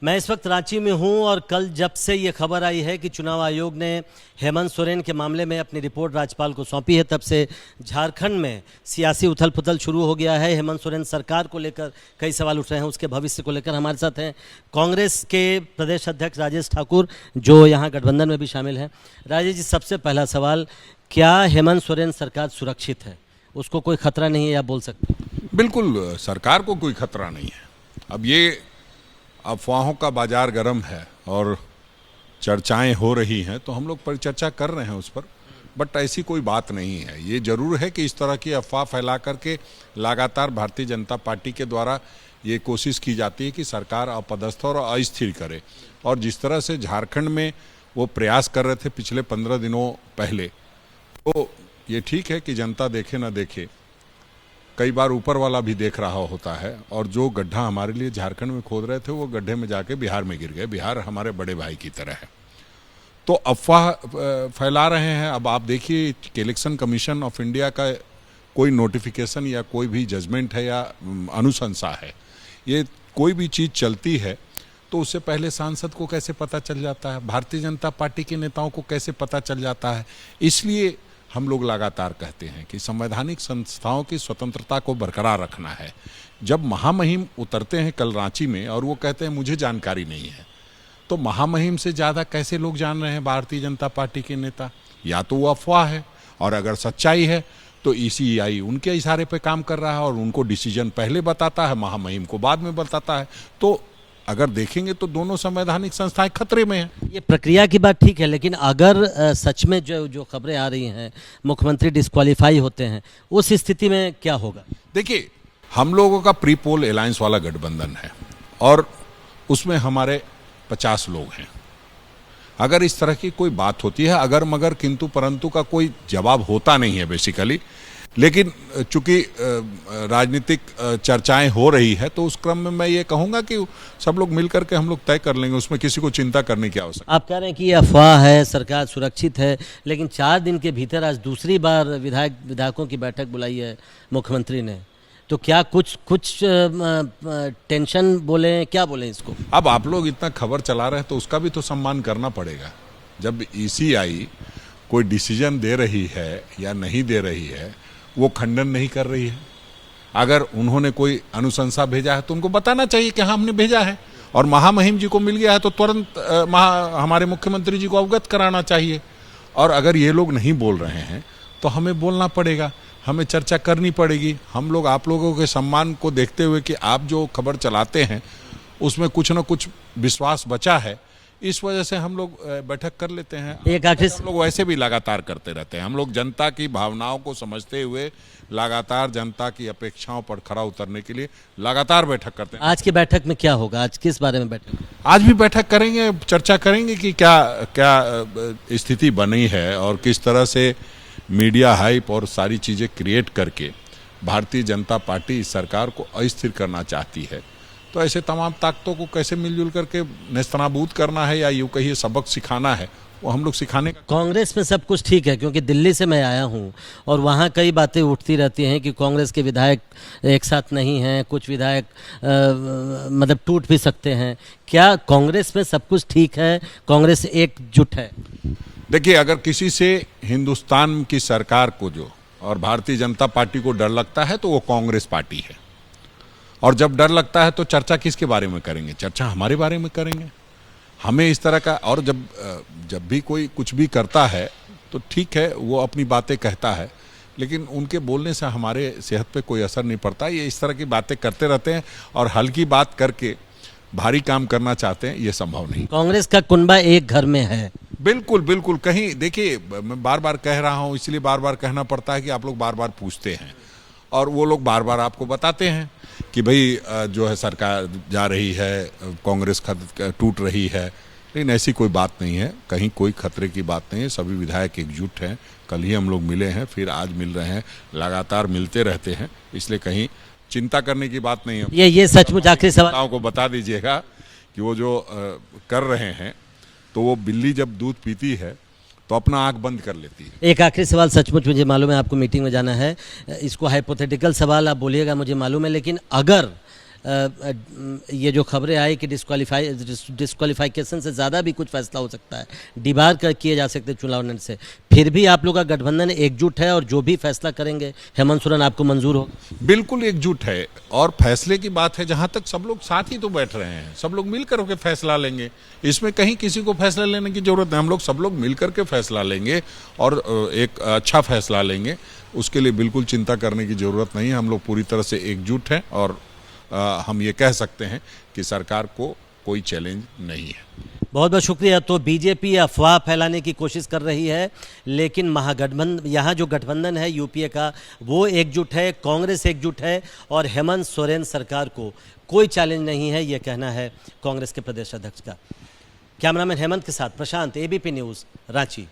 मैं इस वक्त रांची में हूं और कल जब से ये खबर आई है कि चुनाव आयोग ने हेमंत सोरेन के मामले में अपनी रिपोर्ट राज्यपाल को सौंपी है, तब से झारखंड में सियासी उथल पुथल शुरू हो गया है। हेमंत सोरेन सरकार को लेकर कई सवाल उठ रहे हैं, उसके भविष्य को लेकर। हमारे साथ हैं कांग्रेस के प्रदेश अध्यक्ष राजेश ठाकुर, जो यहाँ गठबंधन में भी शामिल हैं। राजेश जी, सबसे पहला सवाल, क्या हेमंत सोरेन सरकार सुरक्षित है? उसको कोई खतरा नहीं है, आप बोल सकते हैं? बिल्कुल, सरकार को कोई खतरा नहीं है। अब ये अफवाहों का बाजार गर्म है और चर्चाएं हो रही हैं, तो हम लोग परिचर्चा कर रहे हैं उस पर, बट ऐसी कोई बात नहीं है। ये जरूर है कि इस तरह की अफवाह फैला करके लगातार भारतीय जनता पार्टी के द्वारा ये कोशिश की जाती है कि सरकार अपदस्थ और अस्थिर करे। और जिस तरह से झारखंड में वो प्रयास कर रहे थे पिछले 15 दिनों पहले, तो ये ठीक है कि जनता देखे ना देखे, कई बार ऊपर वाला भी देख रहा होता है। और जो गड्ढा हमारे लिए झारखंड में खोद रहे थे, वो गड्ढे में जाके बिहार में गिर गए। बिहार हमारे बड़े भाई की तरह है, तो अफवाह फैला रहे हैं। अब आप देखिए कि इलेक्शन कमीशन ऑफ इंडिया का कोई नोटिफिकेशन या कोई भी जजमेंट है या अनुशंसा है, ये कोई भी चीज़ चलती है तो उससे पहले सांसद को कैसे पता चल जाता है, भारतीय जनता पार्टी के नेताओं को कैसे पता चल जाता है। इसलिए हम लोग लगातार कहते हैं कि संवैधानिक संस्थाओं की स्वतंत्रता को बरकरार रखना है। जब महामहिम उतरते हैं कल रांची में और वो कहते हैं मुझे जानकारी नहीं है, तो महामहिम से ज़्यादा कैसे लोग जान रहे हैं भारतीय जनता पार्टी के नेता? या तो वो अफवाह है, और अगर सच्चाई है तो ईसीआई उनके इशारे पे काम कर रहा है और उनको डिसीजन पहले बताता है, महामहिम को बाद में बताता है। तो अगर देखेंगे तो दोनों संवैधानिक संस्थाएं खतरे में हैं। ये प्रक्रिया की बात ठीक है, लेकिन अगर सच में जो खबरें आ रही हैं, मुख्यमंत्री डिस्क्वालीफाई होते हैं, उस स्थिति में क्या होगा? देखिए, हम लोगों का प्री पोल अलायंस वाला गठबंधन है और उसमें हमारे 50 लोग हैं। अगर इस तरह की कोई बात होती है, अगर मगर किंतु परंतु का कोई जवाब होता नहीं है बेसिकली, लेकिन चूंकि राजनीतिक चर्चाएं हो रही है, तो उस क्रम में मैं ये कहूंगा कि सब लोग मिलकर के हम लोग तय कर लेंगे, उसमें किसी को चिंता करने की आवश्यकता। आप कह रहे हैं कि ये अफवाह है, सरकार सुरक्षित है, लेकिन 4 दिन के भीतर आज दूसरी बार विधायकों की बैठक बुलाई है मुख्यमंत्री ने, तो क्या कुछ टेंशन बोले, क्या बोले इसको? अब आप लोग इतना खबर चला रहे हैं तो उसका भी तो सम्मान करना पड़ेगा। जब ईसीआई कोई डिसीजन दे रही है या नहीं दे रही है, वो खंडन नहीं कर रही है। अगर उन्होंने कोई अनुशंसा भेजा है तो उनको बताना चाहिए कि हाँ हमने भेजा है, और महामहिम जी को मिल गया है तो तुरंत हमारे मुख्यमंत्री जी को अवगत कराना चाहिए। और अगर ये लोग नहीं बोल रहे हैं तो हमें बोलना पड़ेगा, हमें चर्चा करनी पड़ेगी। हम लोग आप लोगों के सम्मान को देखते हुए कि आप जो खबर चलाते हैं उसमें कुछ न कुछ विश्वास बचा है, इस वजह से हम लोग बैठक कर लेते हैं। एक आखिर हम लोग वैसे भी लगातार करते रहते हैं। हम लोग जनता की भावनाओं को समझते हुए लगातार जनता की अपेक्षाओं पर खरा उतरने के लिए लगातार बैठक करते हैं। आज की बैठक में क्या होगा? आज किस बारे में बैठक? आज भी बैठक करेंगे, चर्चा करेंगे कि क्या स्थिति बनी है और किस तरह से मीडिया हाइप और सारी चीज़ें क्रिएट करके भारतीय जनता पार्टी इस सरकार को अस्थिर करना चाहती है। तो ऐसे तमाम ताकतों को कैसे मिलजुल करके नेस्तनाबूद करना है या यूँ कहिए सबक सिखाना है, वो हम लोग सिखाने का। कांग्रेस में सब कुछ ठीक है, क्योंकि दिल्ली से मैं आया हूं और वहां कई बातें उठती रहती हैं कि कांग्रेस के विधायक एक साथ नहीं हैं, कुछ विधायक मतलब टूट भी सकते हैं। क्या कांग्रेस में सब कुछ ठीक है? कांग्रेस एकजुट है? देखिए, अगर किसी से हिंदुस्तान की सरकार को जो और भारतीय जनता पार्टी को डर लगता है तो वो कांग्रेस पार्टी है। और जब डर लगता है तो चर्चा किसके बारे में करेंगे? चर्चा हमारे बारे में करेंगे। हमें इस तरह का, और जब भी कोई कुछ भी करता है तो ठीक है, वो अपनी बातें कहता है, लेकिन उनके बोलने से हमारे सेहत पे कोई असर नहीं पड़ता। ये इस तरह की बातें करते रहते हैं और हल्की बात करके भारी काम करना चाहते हैं, ये संभव नहीं। कांग्रेस का कुनबा एक घर में है। बिल्कुल बिल्कुल। कहीं देखिए, मैं बार बार कह रहा हूँ, इसलिए बार बार कहना पड़ता है कि आप लोग बार बार पूछते हैं और वो लोग बार बार आपको बताते हैं कि भाई जो है सरकार जा रही है, कांग्रेस टूट रही है, लेकिन ऐसी कोई बात नहीं है। कहीं कोई खतरे की बात नहीं है। सभी विधायक एकजुट हैं। कल ही हम लोग मिले हैं, फिर आज मिल रहे हैं, लगातार मिलते रहते हैं, इसलिए कहीं चिंता करने की बात नहीं है। ये सचमुच आखिरी सवाल को बता दीजिएगा कि वो जो कर रहे हैं, तो वो बिल्ली जब दूध पीती है तो अपना आंख बंद कर लेती है। एक आखिरी सवाल, सचमुच मुझे मालूम है आपको मीटिंग में जाना है, इसको हाइपोथेटिकल सवाल आप बोलिएगा, मुझे मालूम है, लेकिन अगर ये जो खबरें आई कि डिस्क्वालिफिकेशन से ज़्यादा भी कुछ फैसला हो सकता है, डिबार कर किए जा सकते चुनाव लड़ने से, फिर भी आप लोग का गठबंधन एकजुट है और जो भी फैसला करेंगे हेमंत सोरेन आपको मंजूर हो? बिल्कुल एकजुट है। और फैसले की बात है, जहां तक सब लोग साथ ही तो बैठ रहे हैं, सब लोग मिलकर के फैसला लेंगे। इसमें कहीं किसी को फैसला लेने की जरूरत नहीं, हम लोग सब लोग मिलकर के फैसला लेंगे और एक अच्छा फैसला लेंगे। उसके लिए बिल्कुल चिंता करने की जरूरत नहीं है। हम लोग पूरी तरह से एकजुट हैं और हम ये कह सकते हैं कि सरकार को कोई चैलेंज नहीं है। बहुत बहुत शुक्रिया। तो बीजेपी अफवाह फैलाने की कोशिश कर रही है, लेकिन महागठबंधन, यहाँ जो गठबंधन है यूपीए का, वो एकजुट है, कांग्रेस एकजुट है और हेमंत सोरेन सरकार को कोई चैलेंज नहीं है, ये कहना है कांग्रेस के प्रदेश अध्यक्ष का। कैमरामैन हेमंत के साथ प्रशांत, एबीपी न्यूज़, रांची।